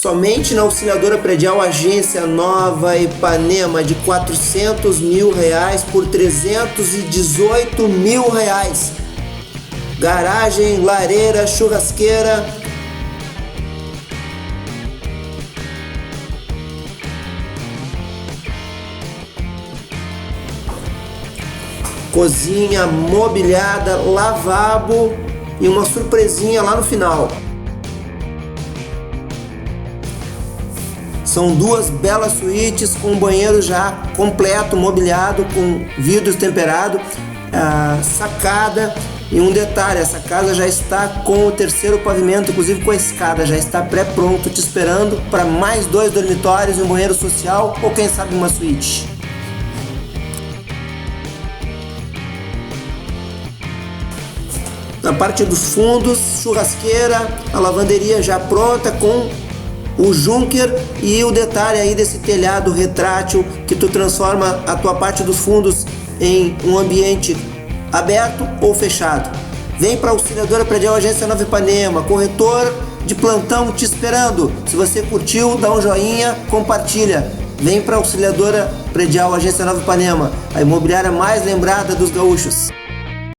Somente na Auxiliadora Predial Agência Nova Ipanema, de R$400 mil por R$318 mil. Garagem, lareira, churrasqueira. Cozinha mobiliada, lavabo e uma surpresinha lá no final. São duas belas suítes com banheiro já completo, mobiliado, com vidros temperados, sacada. E um detalhe, essa casa já está com o terceiro pavimento, inclusive com a escada, já está pré-pronto, te esperando para mais 2 dormitórios, um banheiro social ou quem sabe uma suíte. Na parte dos fundos, churrasqueira, a lavanderia já pronta com o junker e o detalhe aí desse telhado retrátil que tu transforma a tua parte dos fundos em um ambiente aberto ou fechado. Vem para a Auxiliadora Predial Agência Nova Ipanema, corretor de plantão te esperando. Se você curtiu, dá um joinha, compartilha. Vem para a Auxiliadora Predial Agência Nova Ipanema, a imobiliária mais lembrada dos gaúchos.